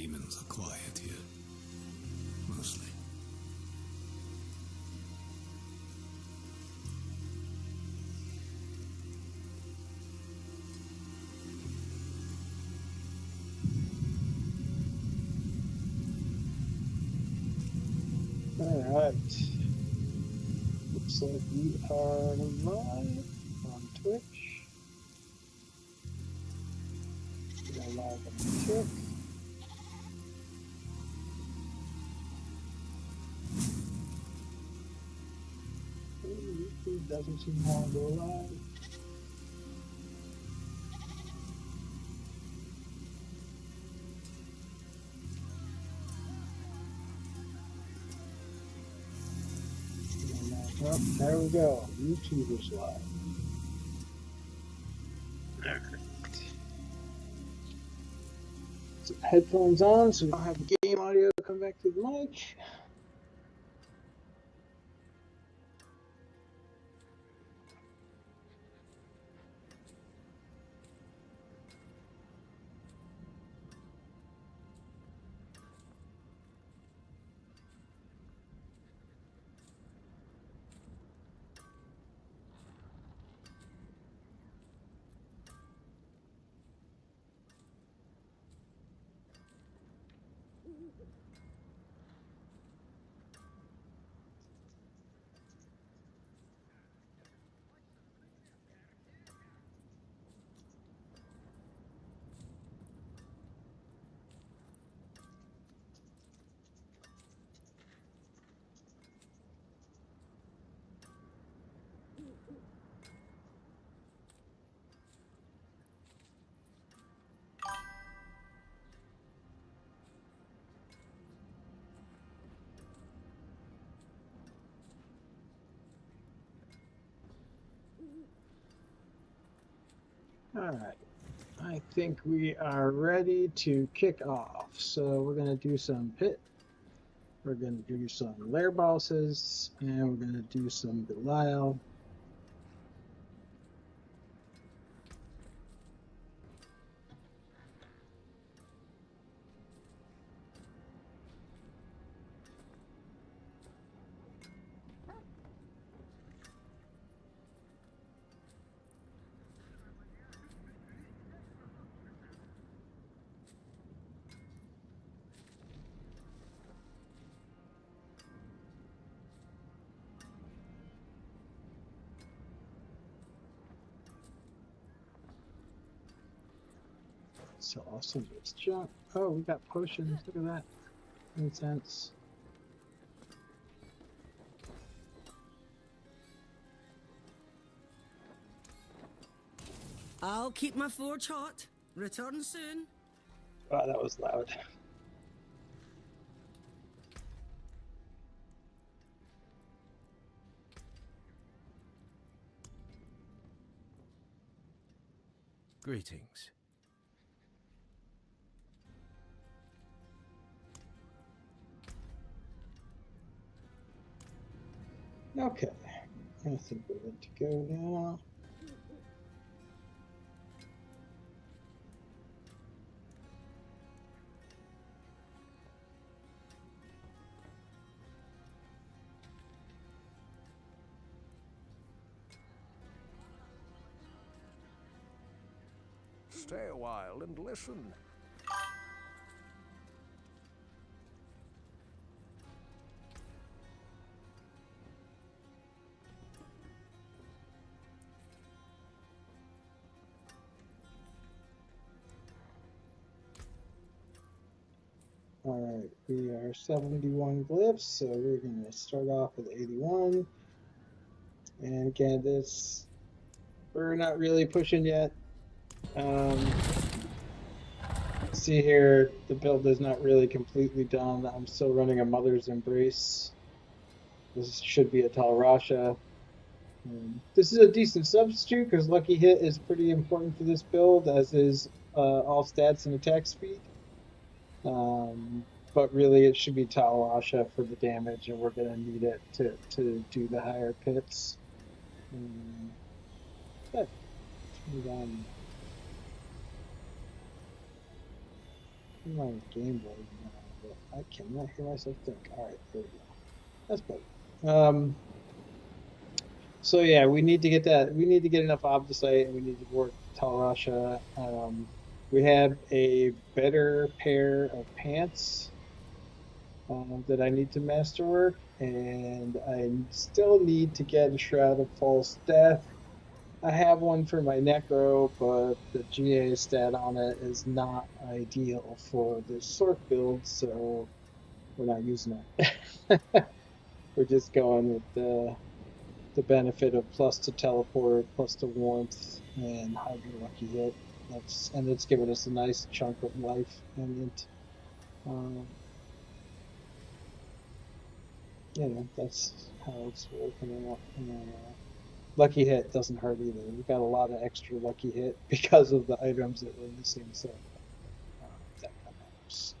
demons are quiet here. Mostly. Alright. Looks like we are live on Twitch. We are live on Twitch. YouTube doesn't seem to want to go live. Oh, there we go. YouTube is live. Alright. So headphones on so we don't have game audio come back to the mic. Alright, I think we are ready to kick off. So we're going to do some pit, we're going to do some Lair Bosses, and we're going to do some Belial. So awesome, let's jump. Oh, we got potions, look at that. Incense. I'll keep my forge hot. Return soon. Wow, that was loud. Greetings. Okay, I think we're good to go now. Stay a while and listen. Alright, we are 71 glyphs, so we're going to start off with 81. And again, we're not really pushing yet. See here, the build is not really completely done. I'm still running a Mother's Embrace. This should be a Talrasha. This is a decent substitute because Lucky Hit is pretty important for this build, as is all stats and attack speed. But really it should be Talrasha for the damage, and we're going to need it to do the higher pits. But let's move on. I'm on Game Boy now, but I cannot hear myself think. All right, there we go. That's better. So yeah, we need to get that. We need to get enough obdicite, and we need to work Talrasha. We have a better pair of pants that I need to masterwork, and I still need to get a Shroud of False Death. I have one for my Necro, but the GA stat on it is not ideal for this sort build, so we're not using it. We're just going with the benefit of plus to teleport, plus to warmth, and Hydra Lucky Hit. It's giving us a nice chunk of life in it. Um, that's how it's working out. Lucky Hit doesn't hurt either. We got a lot of extra Lucky Hit because of the items that we're missing, so that kind of helps.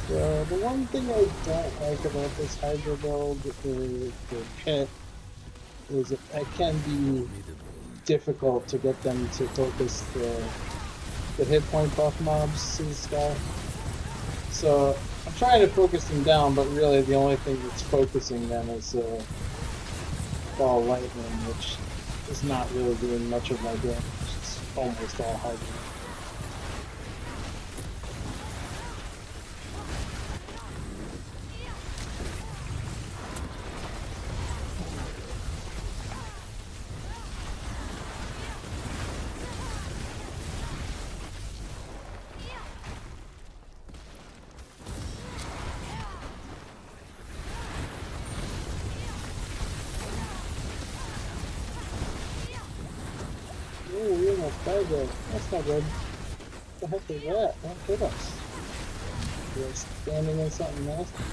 The one thing I don't like about this Hydra build is the pit is it can be difficult to get them to focus the hit point buff mobs in this guy. So I'm trying to focus them down, but really the only thing that's focusing them is ball lightning, which is not really doing much of my damage. It's almost all Hydra. Oh, we almost died there. That's not good. What the heck is that? Don't hit us. You're standing in something nasty.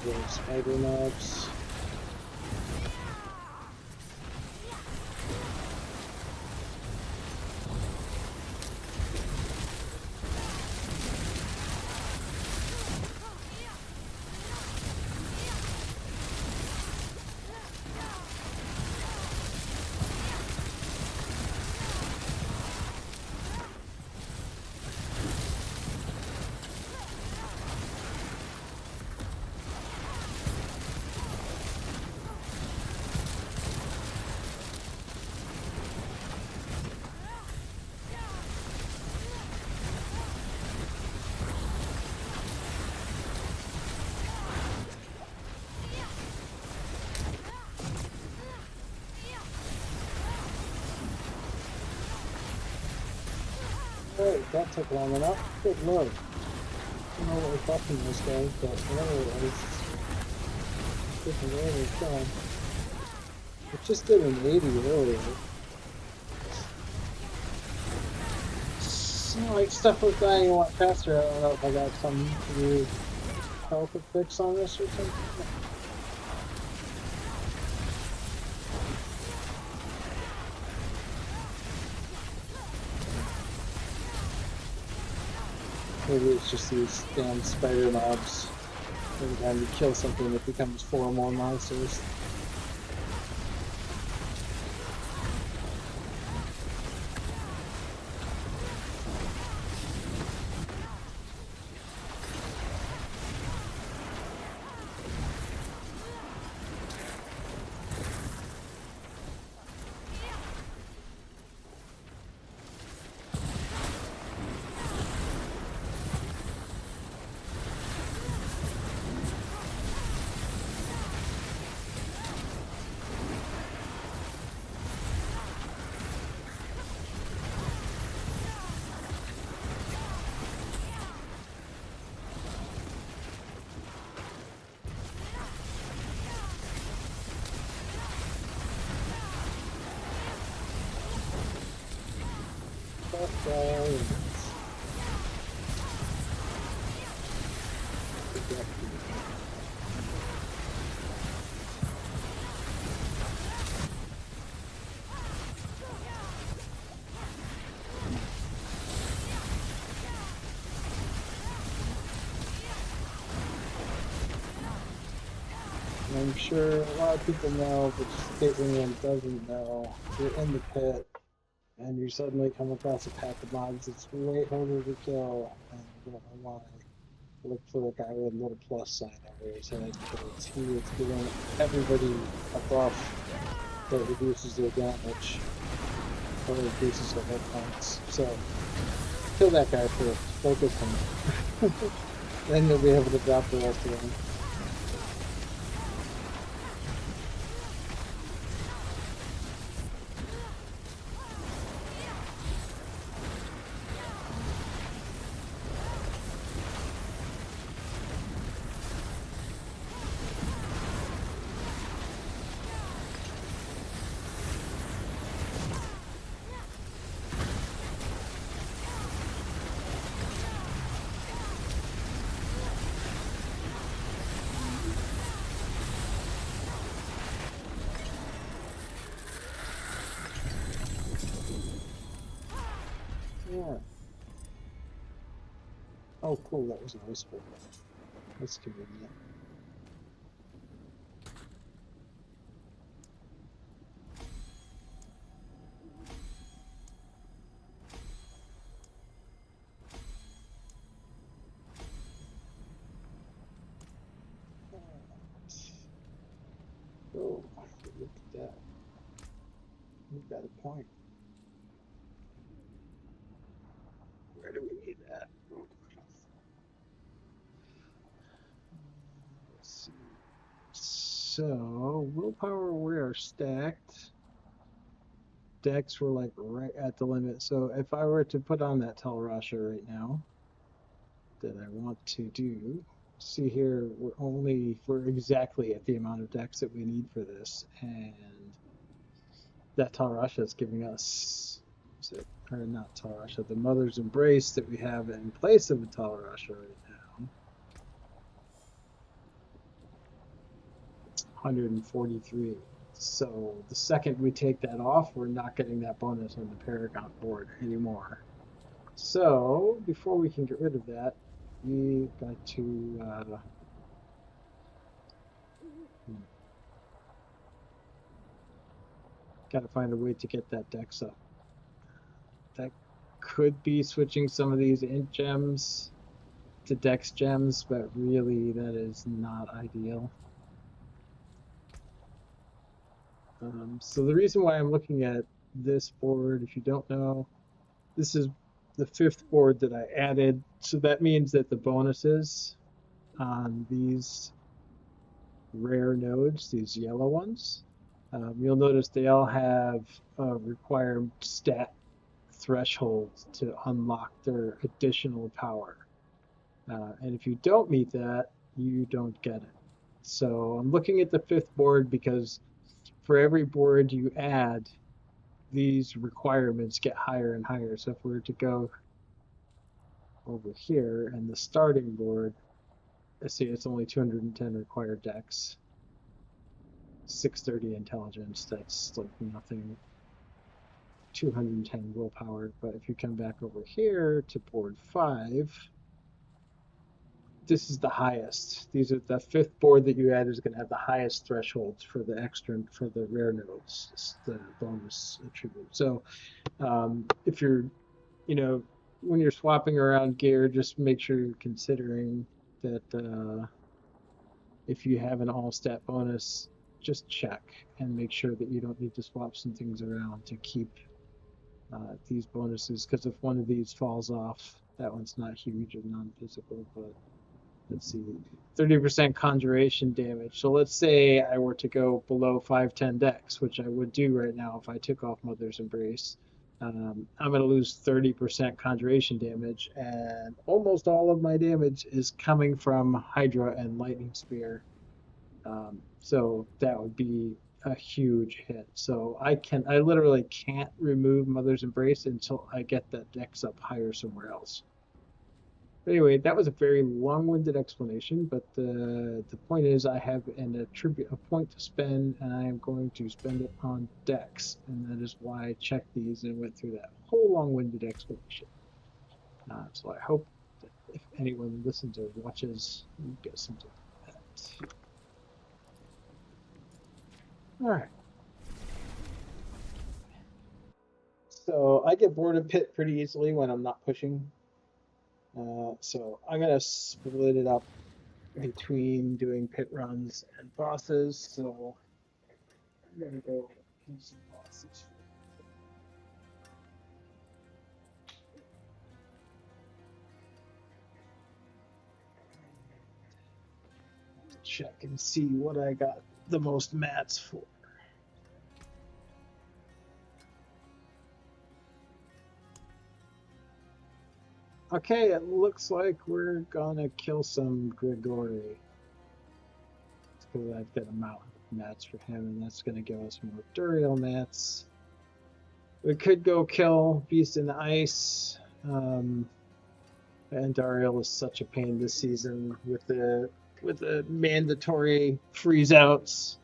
the spider mobs. Alright, that took long enough. Good lord. I don't know what we're fucking this guy, but whatever it was. Different way it's going. It just did an 80 earlier. Like stuff was dying a lot faster. I don't know if I got some weird health fix on this or something. Maybe it's just these damn spider mobs. Every time you kill something, it becomes 4 more monsters. I'm sure a lot of people know, but just in case anyone doesn't know, you're in the pit and you suddenly come across a pack of mobs that's way harder to kill, and you don't know why. Look for the guy with a little plus sign over his head, because he is giving everybody a buff that reduces their damage or increases their hit points. So kill that guy first, focus him. Then you'll be able to drop the rest of them. Yeah. Oh, cool, that was a whisper. That's convenient. Oh, look at that. You've got a point. Where do we need that? Let's see. So, willpower, we are stacked. Decks were like right at the limit. So if I were to put on that Telrasha right now, that I want to do, see here, we're exactly at the amount of decks that we need for this. And that Telrasha is giving us, or not Telrasha, the Mother's Embrace that we have in place of a Telrasha right now 143. So the second we take that off, we're not getting that bonus on the Paragon board anymore. So before we can get rid of that, we got to got to find a way to get that dex up. That could be switching some of these int gems to dex gems, but really that is not ideal. So the reason why I'm looking at this board, if you don't know, this is the 5th board that I added. So that means that the bonuses on these rare nodes, these yellow ones, you'll notice they all have required stat thresholds to unlock their additional power. And if you don't meet that, you don't get it. So I'm looking at the 5th board because for every board you add, these requirements get higher and higher. So if we were to go over here and the starting board, let's see, it's only 210 required dex, 630 intelligence, that's like nothing, 210 willpower. But if you come back over here to board 5, this is the highest. These are the 5th board that you add is going to have the highest thresholds for the extra, for the rare nodes, the bonus attribute. So if you're, you know, when you're swapping around gear, just make sure you're considering that if you have an all stat bonus, just check and make sure that you don't need to swap some things around to keep these bonuses, because if one of these falls off, that one's not huge or non-physical, but let's see, 30% conjuration damage. So let's say I were to go below 510 dex, which I would do right now if I took off Mother's Embrace. I'm going to lose 30% conjuration damage, and almost all of my damage is coming from Hydra and Lightning Spear. So that would be a huge hit. So I literally can't remove Mother's Embrace until I get that dex up higher somewhere else. Anyway, that was a very long-winded explanation, but the point is I have a point to spend, and I am going to spend it on dex, and that is why I checked these and went through that whole long-winded explanation. So I hope that if anyone listens or watches, you get something from that. All right. So I get bored of pit pretty easily when I'm not pushing. So I'm going to split it up between doing pit runs and bosses. So I'm going to go do some bosses. Check and see what I got the most mats for. Okay, it looks like we're gonna kill some Grigori. It's because I've got a mountain of mats for him, and that's gonna give us more Duriel mats. We could go kill Beast in the Ice. And Dariel is such a pain this season with the mandatory freeze outs.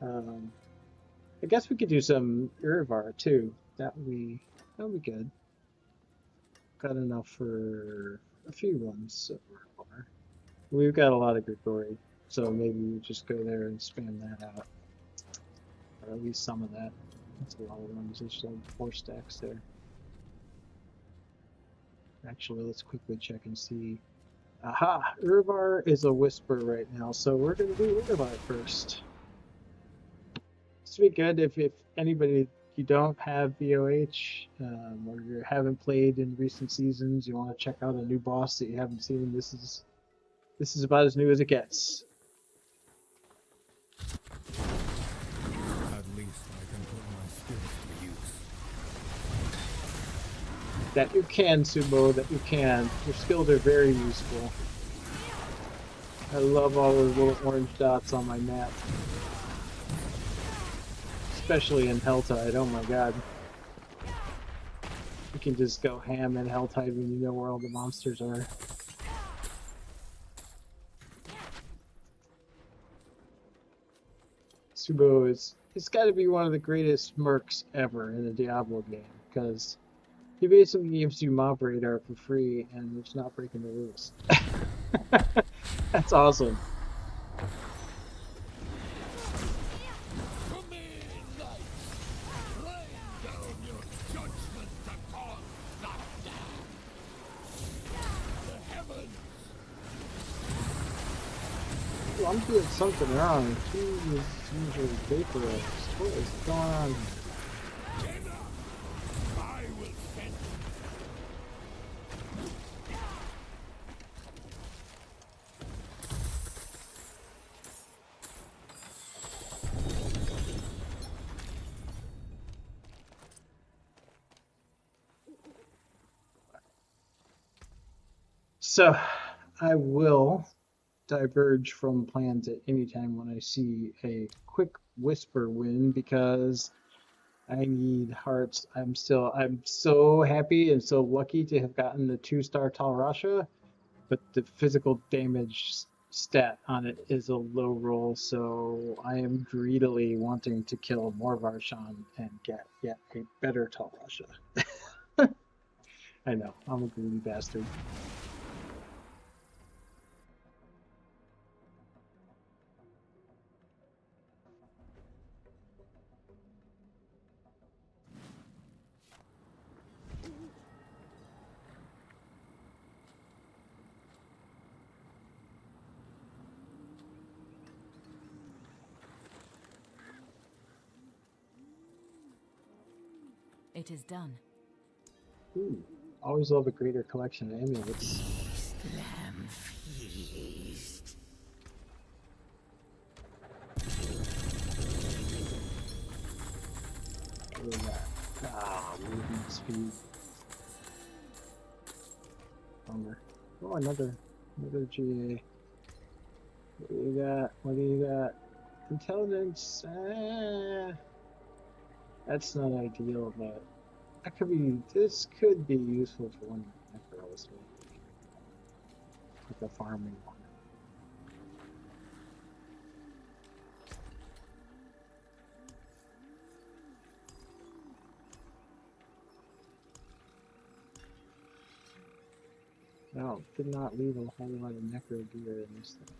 I guess we could do some Urivar too. That would be good. Got enough for a few runs so far. We've got a lot of Grigori, so maybe we just go there and spam that out, or at least some of that. That's a lot of runs. There's like 4 stacks there. Actually, let's quickly check and see. Aha! Urivar is a whisper right now, so we're going to do Urivar first. This would be good if anybody, you don't have VOH, or you haven't played in recent seasons, you want to check out a new boss that you haven't seen. This is about as new as it gets. At least I can put my skills to use. That you can, Subo, that you can. Your skills are very useful. I love all those little orange dots on my map. Especially in Helltide, oh my god. You can just go ham in Helltide when you know where all the monsters are. Subo is it's got to be one of the greatest mercs ever in a Diablo game because he basically gives you mob radar for free and it's not breaking the rules. That's awesome. Come in, knights! Rain down your judgment upon the damned! The heavens! Well, I'm doing something wrong. Jesus, usually vaporized. What is going on here? I will send So, I will diverge from plans at any time when I see a quick whisper win because I need hearts. I'm so happy and so lucky to have gotten the 2-star Talrasha, but the physical damage stat on it is a low roll, so I am greedily wanting to kill more Varshan and get yet a better Talrasha. I know, I'm a greedy bastard. It is done. Ooh, always love a greater collection of amulets. Lamb feast. What do we got? Ah, movement speed. Bummer. Oh, another GA. What do you got? What do you got? Intelligence. That's not ideal, but that could be. This could be useful for one necros, like a farming one. No, did not leave a whole lot of necro gear in this thing.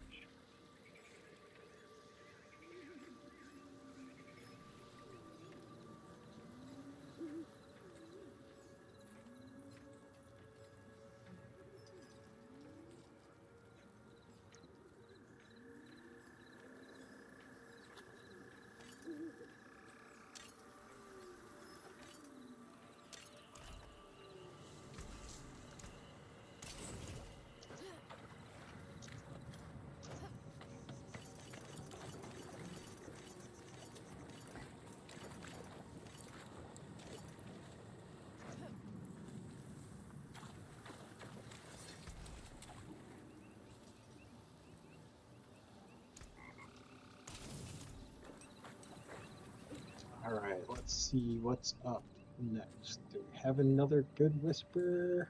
Alright, let's see what's up next. Do we have another good whisper?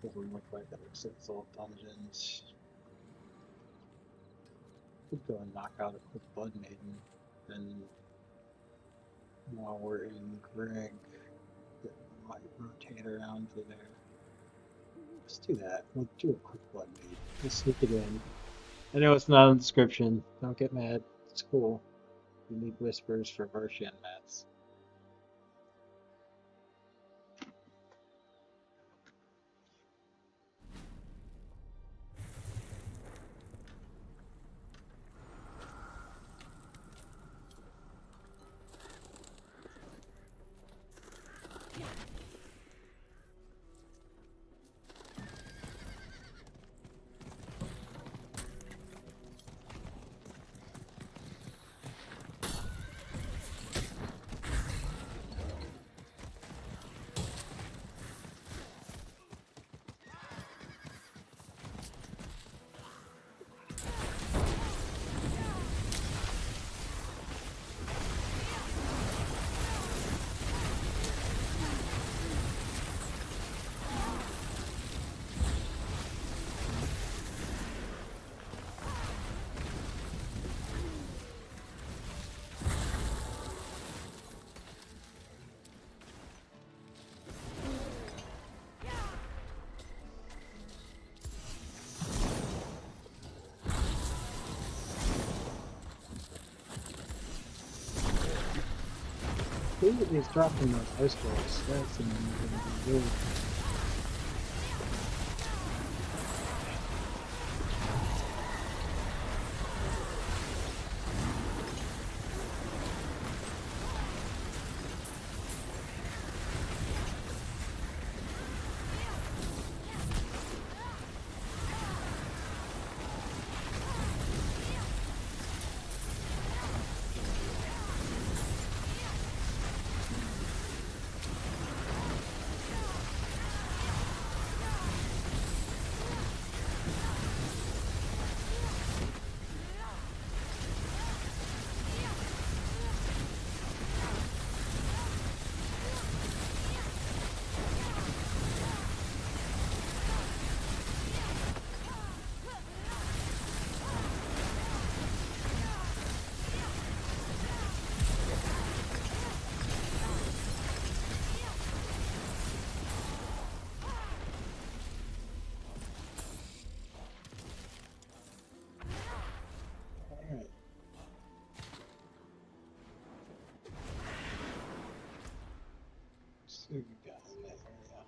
Doesn't look like it. Looks like it's all dungeons. Could go and knock out a quick Blood Maiden. Then while we're in Greg, that might rotate around to there. Let's do that. We'll do a quick Blood Maiden. Let's sneak it in. I know it's not in the description. Don't get mad. It's cool. We need whispers for Varshan mats. Who is dropping those ice balls? That's going to be really. Alright. See what we got in that area.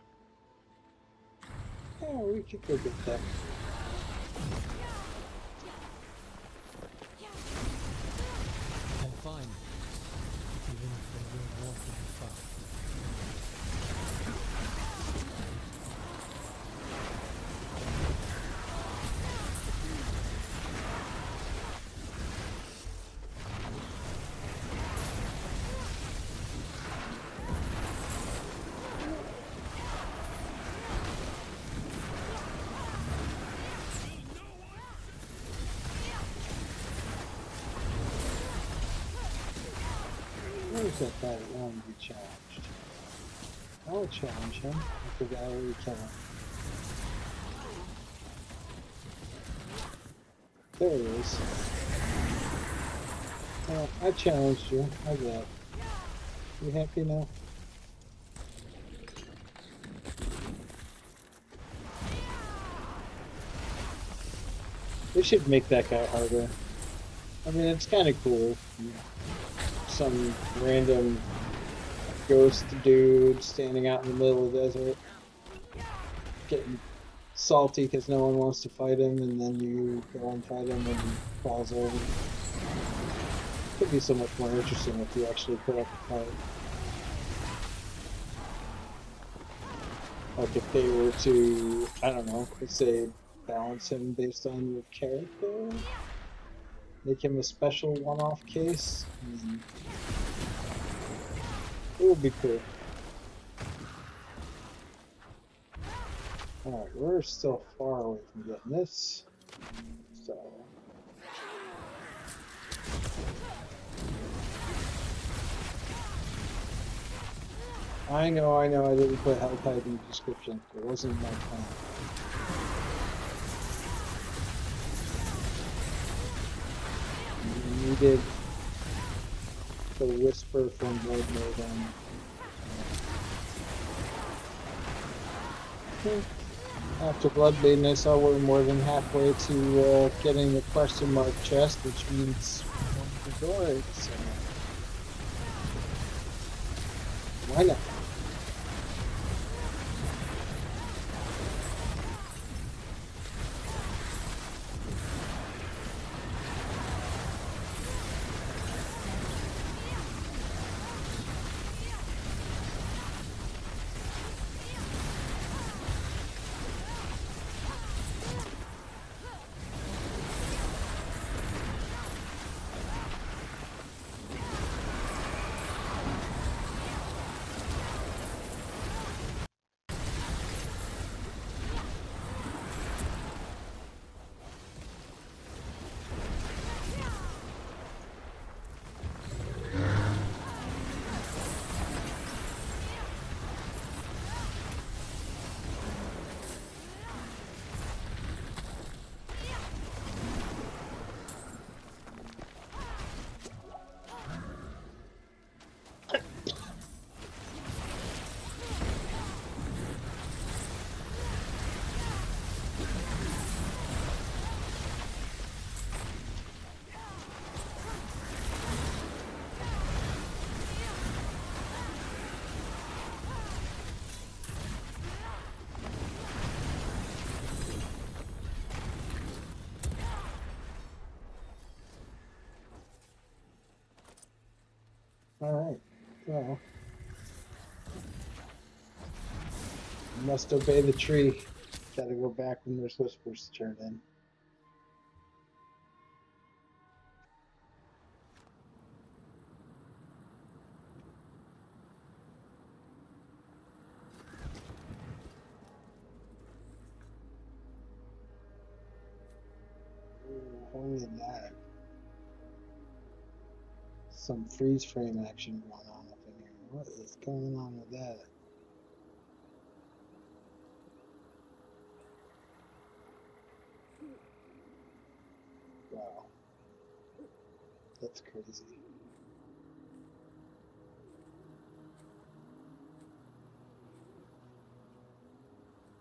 Yeah, we could go get that. I'm fine, even if they don't want to be far. Where's that guy that wanted to be challenged? I'll challenge him. I forgot where we kill him. There he is. Well, I challenged you. How's that? You happy now? They should make that guy harder. I mean, it's kind of cool. Some random ghost dude standing out in the middle of the desert, getting salty because no one wants to fight him, and then you go and fight him and he falls over. Could be so much more interesting if you actually put up a fight. Like if they were to, I don't know, let's say balance him based on your character, make him a special one-off case. It would be cool. Alright, we're still far away from getting this. So. I know, I didn't put Hell Tide in the description. It wasn't my plan. We needed the whisper from Blood Maiden. After Blood Maiden, I saw we're more than halfway to getting the question mark chest, which means one of the doors. So why not? Well, you must obey the tree. Gotta go back when there's whispers to turn in. Ooh, holy that. Some freeze frame action going on up in here. What is going on with that? Wow. That's crazy.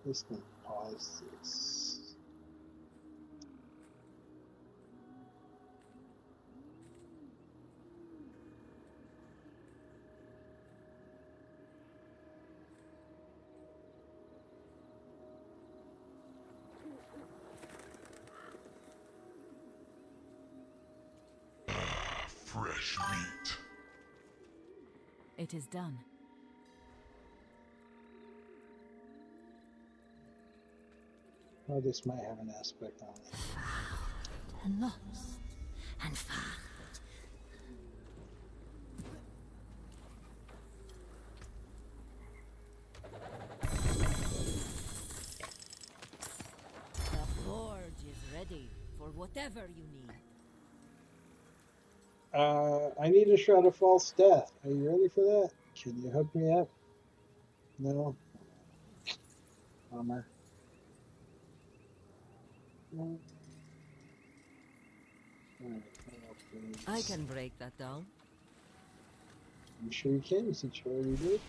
Just gonna pause this. Fresh meat. It is done. Oh, this might have an aspect on it. And lost. And found. The forge is ready for whatever you need. I need a shroud of false death. Are you ready for that? Can you hook me up? No? Bummer. No. Alright, I can break that down. I'm sure you can, since you already did.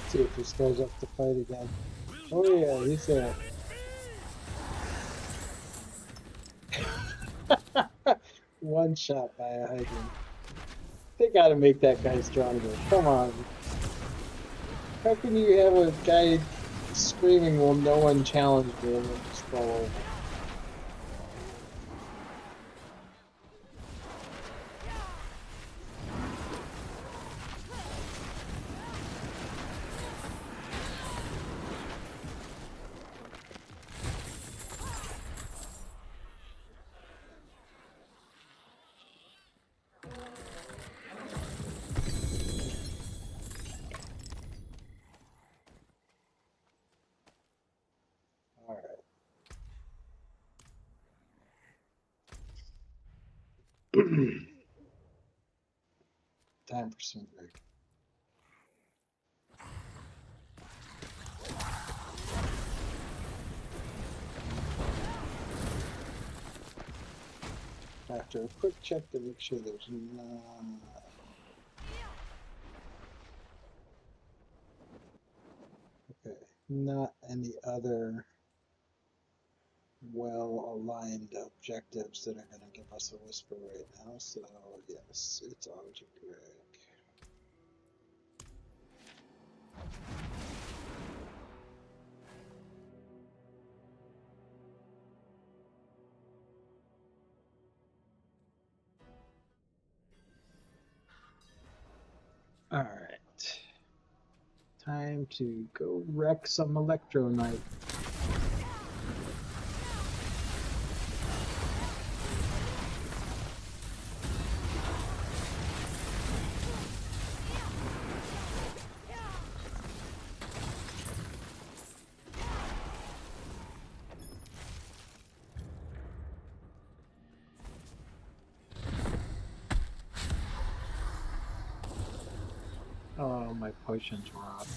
See if he stirs up the fight again. Oh yeah, he's there. One shot by a hydrant. They gotta make that guy stronger. Come on. How can you have a guy screaming, "Will no one challenge me?" and then just fall over? Alright. Time for some break. After a quick check to make sure there's not any other well-aligned objectives that are going to give us a whisper right now, so yes, it's on to break. Alright. Time to go wreck some Electronite. Oh, my potions were off.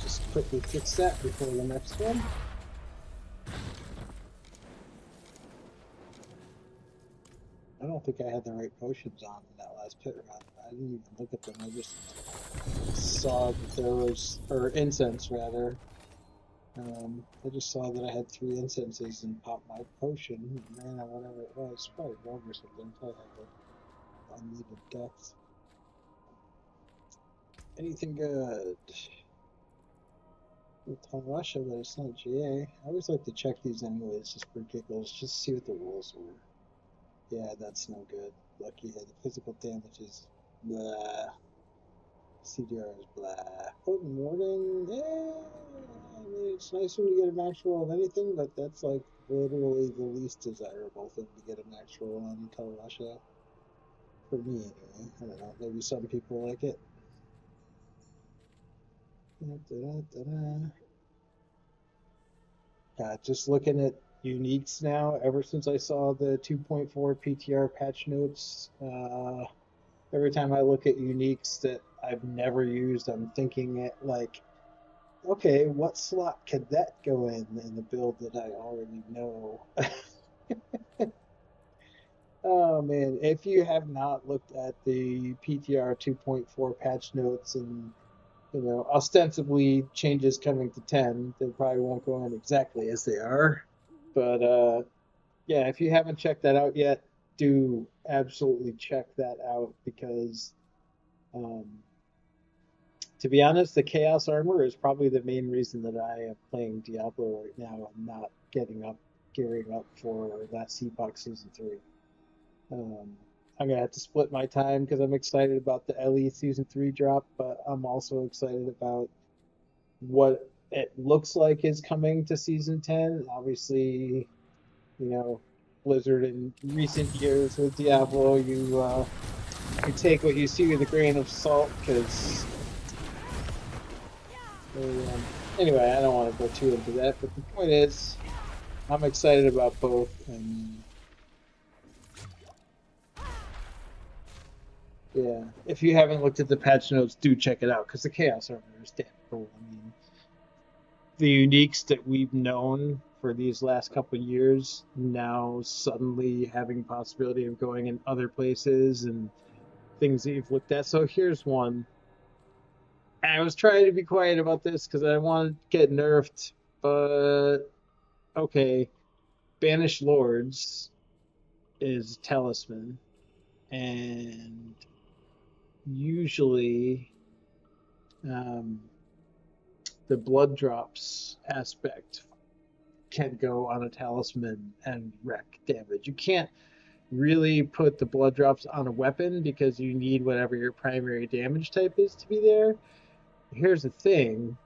Just quickly fix that before the next one. I don't think I had the right potions on in that last pit run. I didn't even look at them. I just saw that there was, or incense rather. I just saw that I had 3 incenses and popped my potion, ran out whatever it was, probably gold or something. Probably had the unneeded death. Anything good? Tell Russia, but it's not GA. I always like to check these anyways, just for giggles, just to see what the rules were. Yeah, that's no good. Lucky hit. The physical damage is blah. CDR is blah. Potent Warning, yeah. I mean, it's nice when you get a max roll of anything, but that's like literally the least desirable thing to get a max roll on Tell Russia. For me, anyway. I don't know. Maybe some people like it. Just looking at uniques now, ever since I saw the 2.4 PTR patch notes, every time I look at uniques that I've never used, I'm thinking it like, okay, what slot could that go in the build that I already know? Oh man, if you have not looked at the PTR 2.4 patch notes and ostensibly changes coming to 10, they probably won't go in exactly as they are. But yeah, if you haven't checked that out yet, do absolutely check that out because um, to be honest, the Chaos Armor is probably the main reason that I am playing Diablo right now and not gearing up for Last Epoch Season 3. I'm gonna have to split my time because I'm excited about the LE Season 3 drop, but I'm also excited about what it looks like is coming to Season 10. Obviously, Blizzard in recent years with Diablo, you take what you see with a grain of salt because anyway, I don't want to go too into that, but the point is, I'm excited about both, and yeah, if you haven't looked at the patch notes, do check it out because the Chaos Armor is damn cool. I mean, the uniques that we've known for these last couple of years now suddenly having possibility of going in other places and things that you've looked at. So here's one. I was trying to be quiet about this because I wanted to get nerfed, but okay. Banished Lords is Talisman, and usually um, the blood drops aspect can go on a talisman and wreck damage. You can't really put the blood drops on a weapon because you need whatever your primary damage type is to be there. Here's the thing,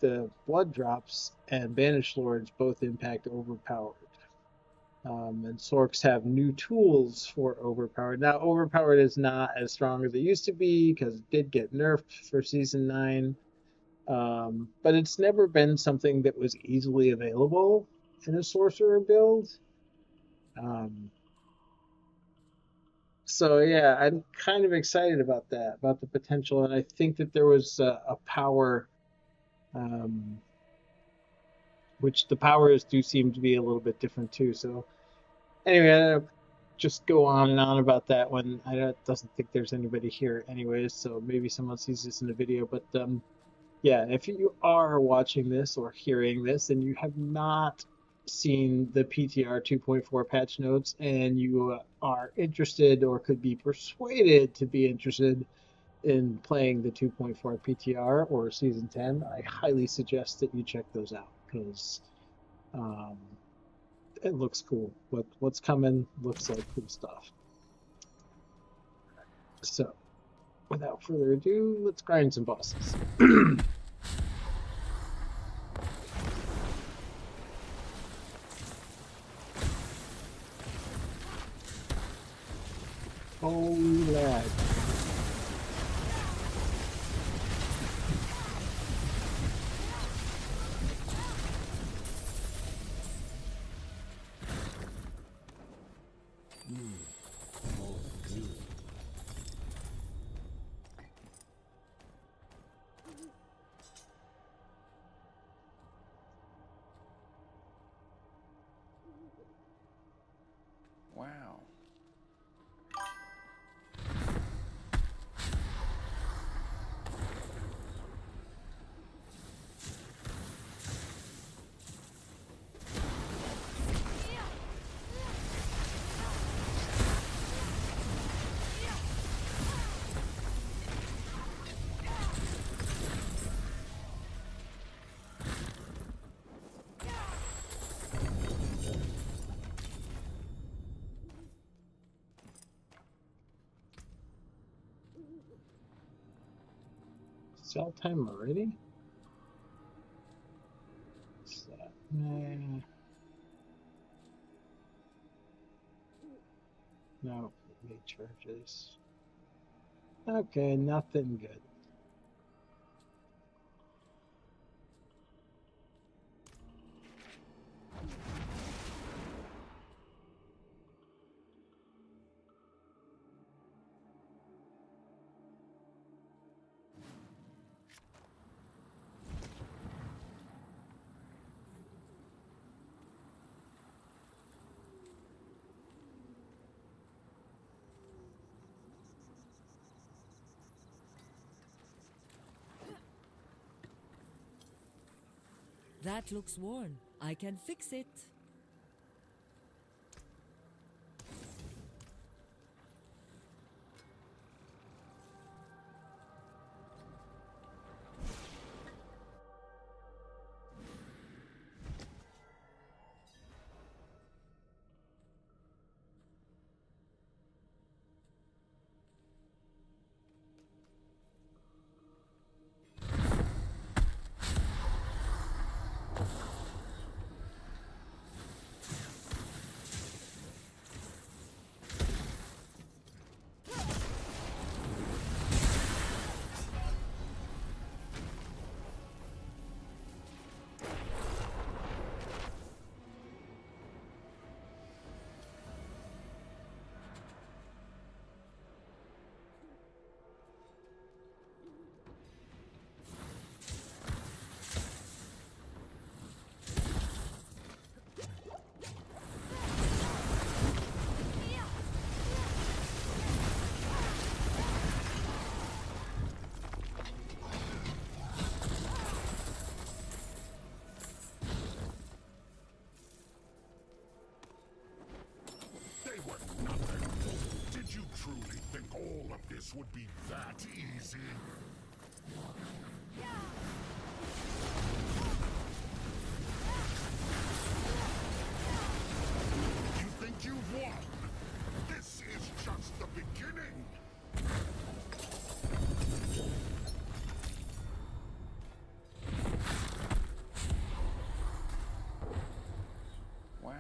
the blood drops and banished lords both impact overpowered. And Sorks have new tools for overpowered. Now, overpowered is not as strong as it used to be because it did get nerfed for season 9. But it's never been something that was easily available in a sorcerer build. Um, so yeah, I'm kind of excited about that, about the potential, and I think that there was a power, um, which the powers do seem to be a little bit different too. So anyway, I just go on and on about that when doesn't think there's anybody here anyways, so maybe someone sees this in the video. But yeah, if you are watching this or hearing this and you have not seen the PTR 2.4 patch notes and you are interested or could be persuaded to be interested in playing the 2.4 PTR or Season 10, I highly suggest that you check those out because um, it looks cool. What's coming looks like cool stuff. So, without further ado, let's grind some bosses. Holy lad. Wow. Sell time already? What's that? Nah. No, made charges. Okay, nothing good. That looks worn. I can fix it. They were nothing. Did you truly think all of this would be that easy? You think you've won? This is just the beginning. Wow.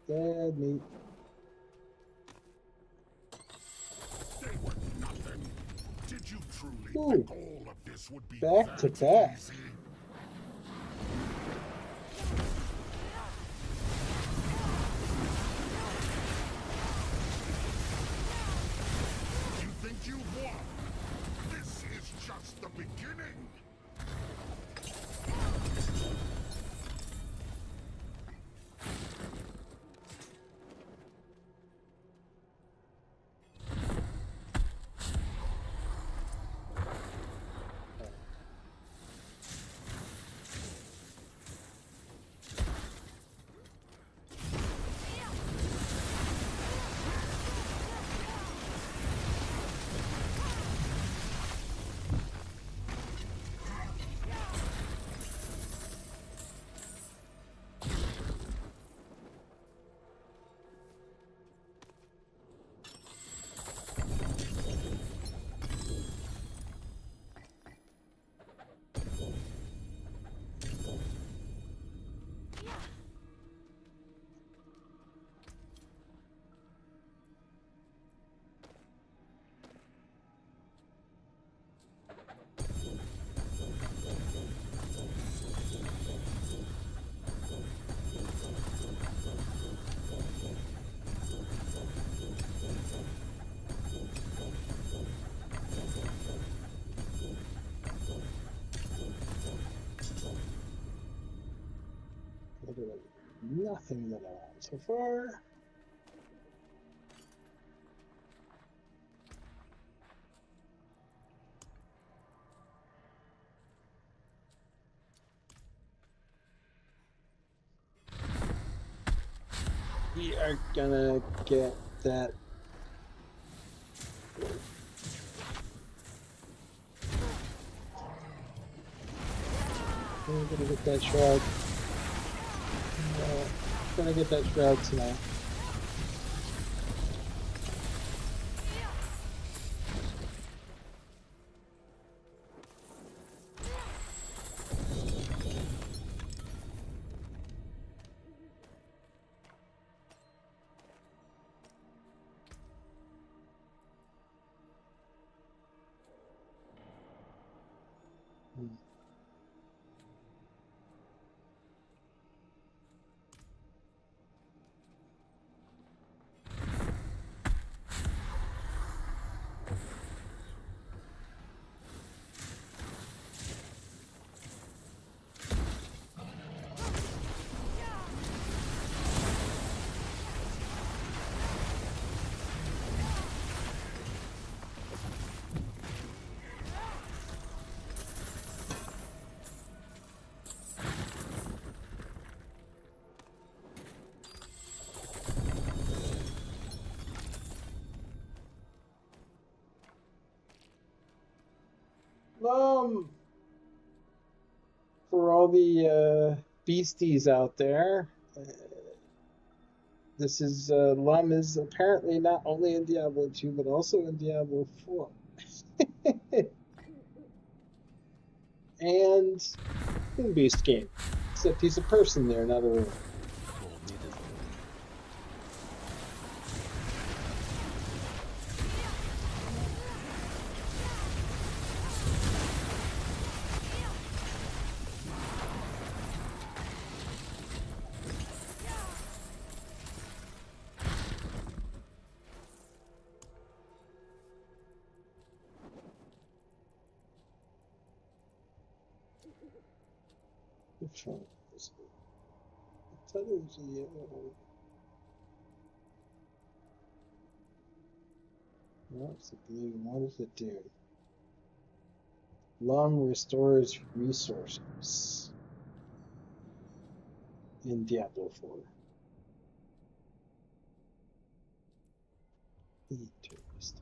Dead meat. They were nothing. Did you truly Ooh. think all of this would be Back to that back. easy? You think you've won? This is just the beginning. nothing that I want so far. We are gonna get that. We're gonna get that shroud. Gonna get that shroud tonight. For all the beasties out there, this is Lum is apparently not only in Diablo 2 but also in Diablo 4. And Moon Beast game. Except he's a person there, not a room. Which one is it? I thought it was a yellow one. No, it's a blue. What does it do? Lum restores resources in Diablo 4. Interesting.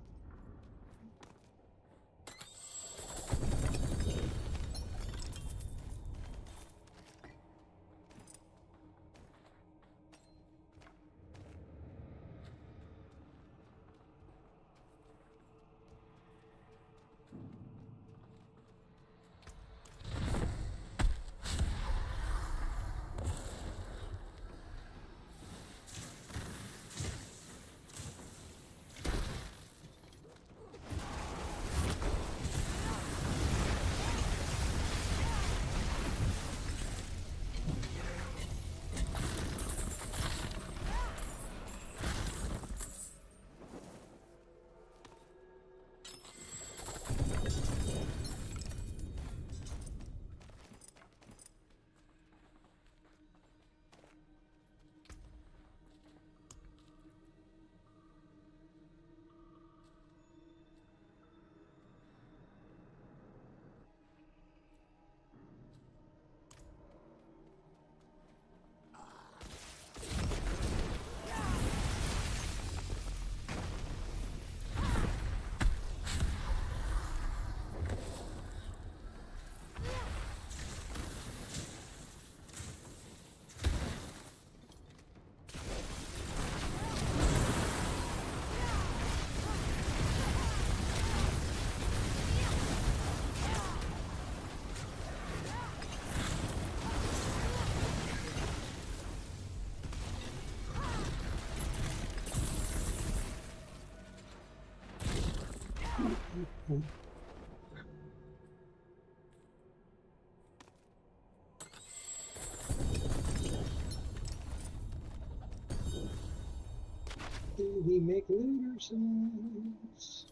Do we make looter sounds?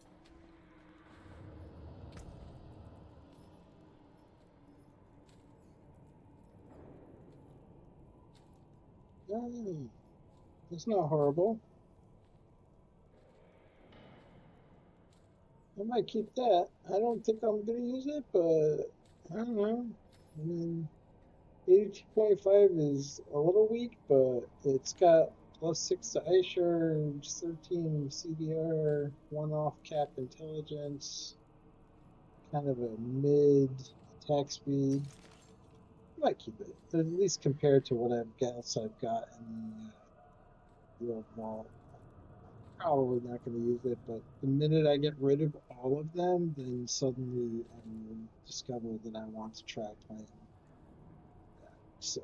Yay. That's not horrible. I might keep that. I don't think I'm gonna use it, but I don't know. I mean, 82.5 is a little weak, but it's got +6 to ice charge, 13 CDR, 1 off cap intelligence, kind of a mid attack speed. I might keep it, at least compared to what I've got in the old mall. Probably not going to use it, but the minute I get rid of all of them, then suddenly I will discover that I want to try playing that. So,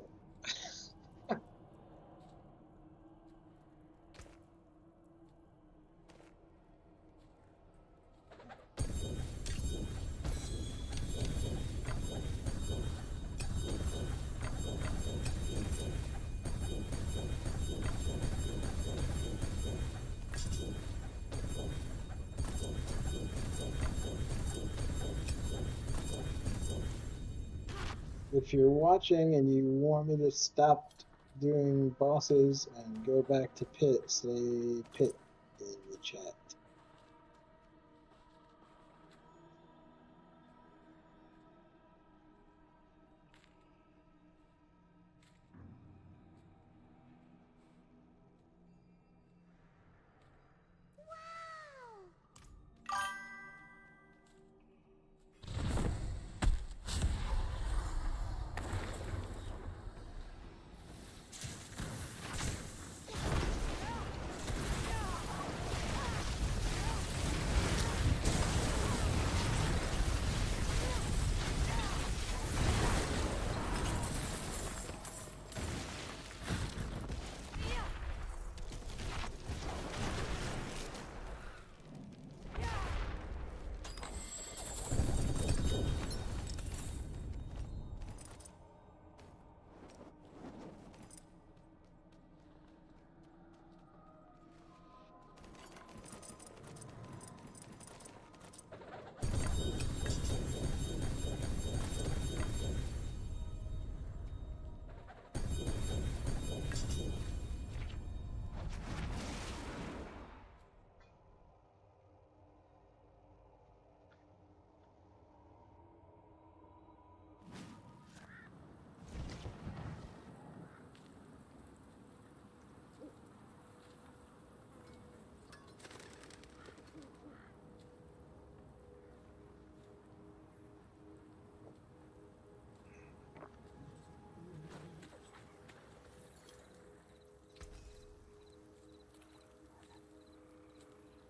if you're watching and you want me to stop doing bosses and go back to pit, say pit in the chat.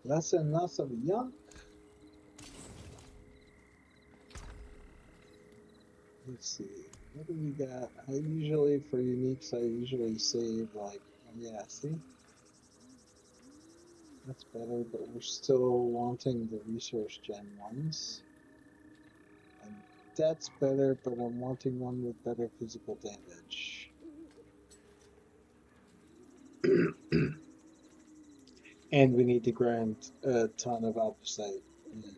Less and less of a young. Let's see. What do we got? I usually, for uniques, I usually save like, oh yeah, see? That's better, but we're still wanting the resource gen ones. And that's better, but I'm wanting one with better physical damage. And we need to grant a ton of opposite. Yeah.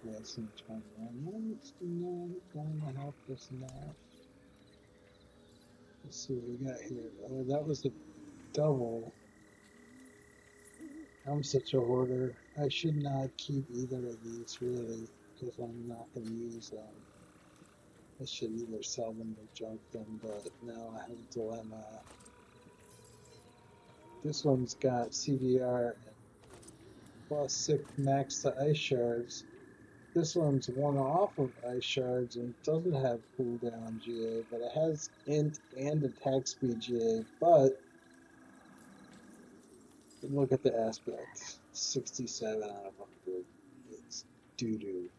Less than 21. It's not going to help us enough. Let's see what we got here. Oh, that was a double. I'm such a hoarder. I should not keep either of these really, because I'm not going to use them. I should either sell them or junk them, but now I have a dilemma. This one's got CDR and +6 max to ice shards. This one's one off of ice shards and doesn't have cooldown GA, but it has int and attack speed GA. But look at the aspect, 67 out of 100. It's doo-doo.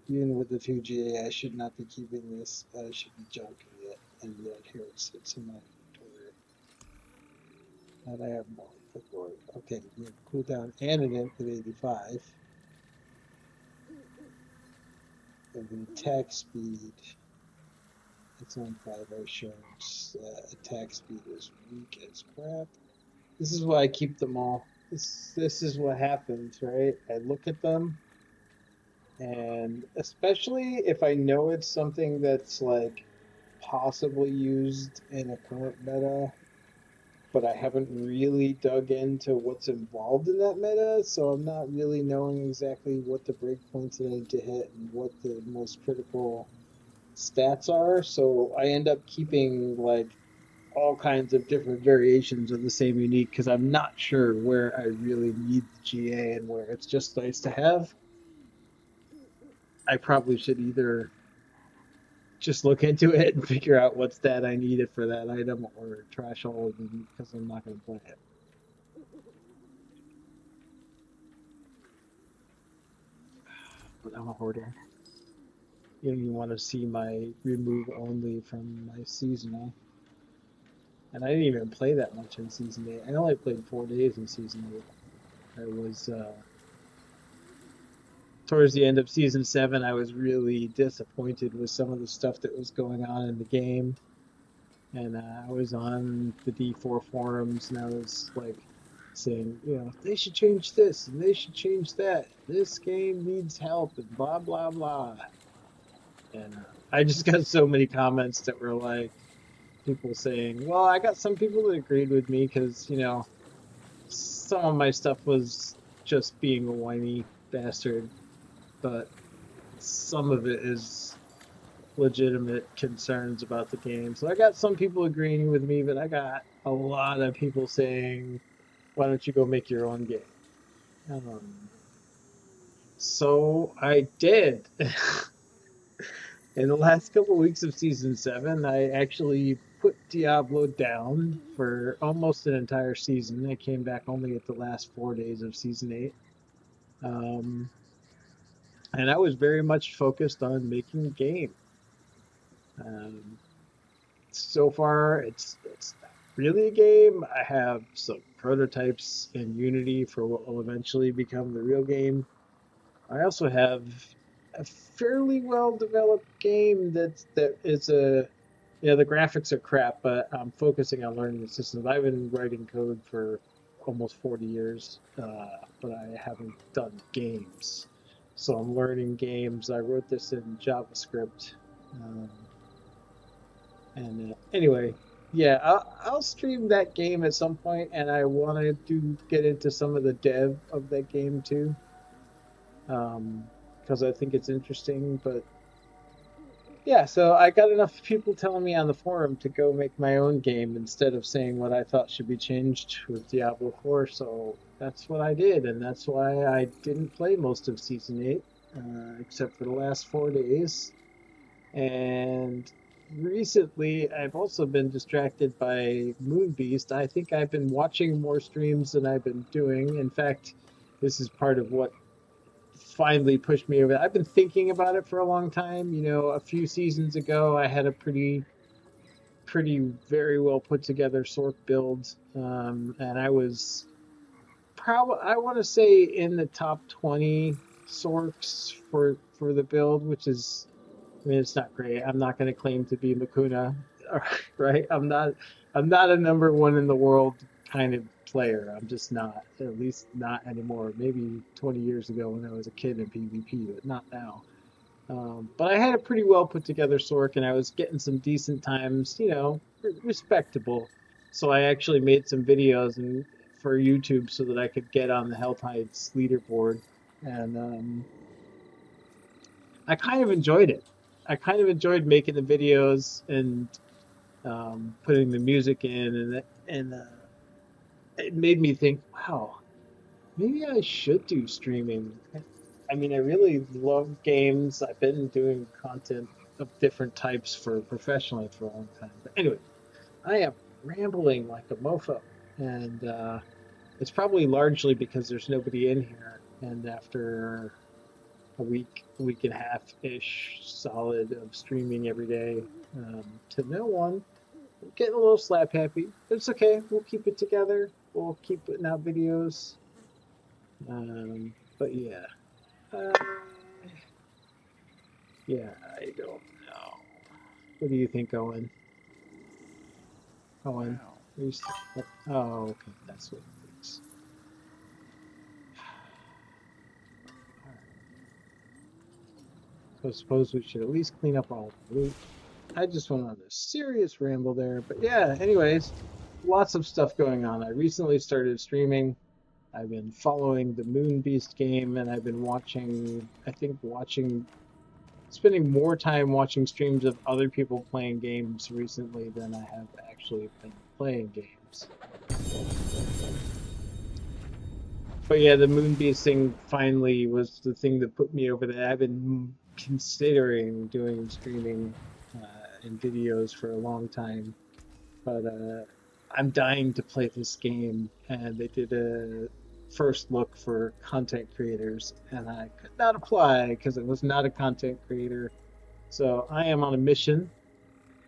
Even with the 2 GA, I should not be keeping this. I should be junking it, and yet here it sits in my inventory. And I have more inventory. Okay, we have cooldown and an int at 85. And the attack speed, it's on 5 ice shards. Attack speed is weak as crap. This is why I keep them all. This is what happens, right? I look at them, and especially if I know it's something that's like possibly used in a current meta, but I haven't really dug into what's involved in that meta, so I'm not really knowing exactly what the breakpoints that I need to hit and what the most critical stats are. So I end up keeping like all kinds of different variations of the same unique because I'm not sure where I really need the GA and where it's just nice to have. I probably should either just look into it and figure out what stat I needed for that item or trash all of them because I'm not going to play it. But I'm a hoarder. You don't even want to see my remove only from my seasonal. And I didn't even play that much in season 8. I only played 4 days in season 8. I was towards the end of season 7, I was really disappointed with some of the stuff that was going on in the game. And I was on the D4 forums and I was like saying, you know, they should change this and they should change that. This game needs help and blah, blah, blah. And I just got so many comments that were like people saying, well, I got some people that agreed with me because, you know, some of my stuff was just being a whiny bastard, but some of it is legitimate concerns about the game. So I got some people agreeing with me, but I got a lot of people saying, why don't you go make your own game? So I did. In the last couple of weeks of season 7, I actually put Diablo down for almost an entire season. I came back only at the last 4 days of season 8. Um, and I was very much focused on making a game. Um, so far, it's not really a game. I have some prototypes in Unity for what will eventually become the real game. I also have a fairly well developed game that is a the graphics are crap, but I'm focusing on learning the systems. I've been writing code for almost 40 years, but I haven't done games. So I'm learning games. I wrote this in JavaScript. Um, and anyway, yeah, I'll stream that game at some point, and I wanted to get into some of the dev of that game too, because I think it's interesting. But yeah, so I got enough people telling me on the forum to go make my own game instead of saying what I thought should be changed with Diablo 4. So that's what I did, and that's why I didn't play most of Season 8, except for the last 4 days. And recently, I've also been distracted by Moonbeast. I think I've been watching more streams than I've been doing. In fact, this is part of what finally pushed me over. I've been thinking about it for a long time. You know, a few seasons ago, I had a pretty very well put together Sork build, and I was probably I want to say in the top 20 Sorks for the build, which is I mean, it's not great. I'm not going to claim to be Makuna, right? I'm not a number one in the world kind of player. I'm just not, at least not anymore. Maybe 20 years ago when I was a kid in PvP, but not now. But I had a pretty well put together Sork, and I was getting some decent times, you know, respectable. So I actually made some videos and for YouTube so that I could get on the Hell Tides leaderboard, and I kind of enjoyed it. I kind of enjoyed making the videos and putting the music in, and it made me think, wow, maybe I should do streaming. I mean, I really love games. I've been doing content of different types for professionally for a long time. But anyway, I am rambling like a mofo, and it's probably largely because there's nobody in here. And after a week and a half ish solid of streaming every day to no one. I'm getting a little slap happy. It's okay. We'll keep it together. We'll keep putting out videos. But yeah. Uh, yeah, I don't know. What do you think, Owen? Owen? Wow. Oh, okay, that's what it is. Alright. So I suppose we should at least clean up all the loot. I just went on a serious ramble there, but yeah, anyways, lots of stuff going on. I recently started streaming. I've been following the Moon Beast game, and I've been spending more time watching streams of other people playing games recently than I have actually been playing games. But yeah, the Moon Beast thing finally was the thing that put me over that. I've been considering doing streaming and videos for a long time, but I'm dying to play this game, and they did a first look for content creators, and I could not apply because I was not a content creator. So I am on a mission.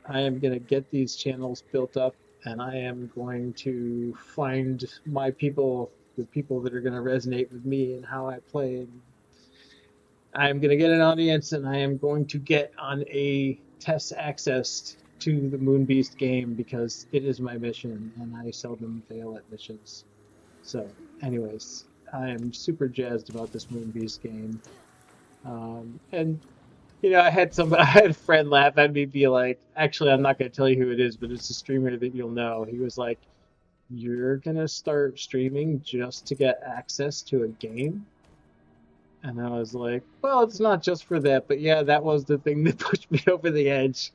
I am going to get these channels built up, and I am going to find my people, the people that are going to resonate with me and how I play. And I am going to get an audience, and I am going to get on a test access to the Moon Beast game because it is my mission, and I seldom fail at missions. So, anyways, I am super jazzed about this Moon Beast game. And I had a friend laugh at me, be like, actually, I'm not going to tell you who it is, but it's a streamer that you'll know. He was like, "You're going to start streaming just to get access to a game?" And I was like, well, it's not just for that, but yeah, that was the thing that pushed me over the edge.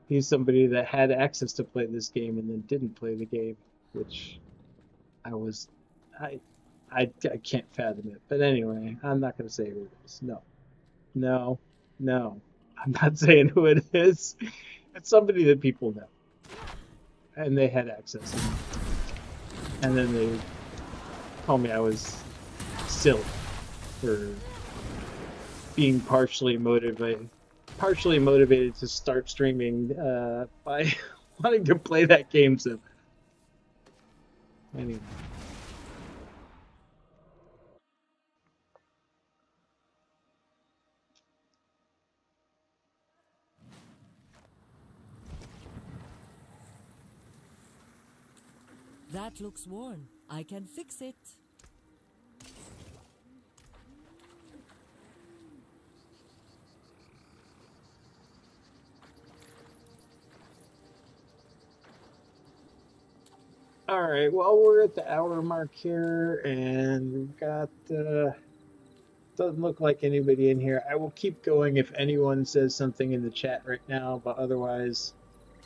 He's somebody that had access to play this game and then didn't play the game, which I was, I, I can't fathom it. But anyway, I'm not going to say who it is. No, no, no. I'm not saying who it is. It's somebody that people know, and they had access, and then they told me I was silly for being partially motivated to start streaming by wanting to play that game. So anyway, That looks worn. I can fix it. all right. Well, we're at the hour mark here, and we've got. Doesn't look like anybody in here. I will keep going if anyone says something in the chat right now, but otherwise,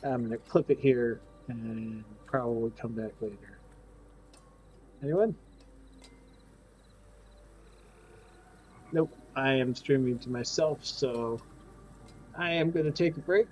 I'm gonna clip it here and probably come back later. Anyone? Nope. I am streaming to myself, so I am going to take a break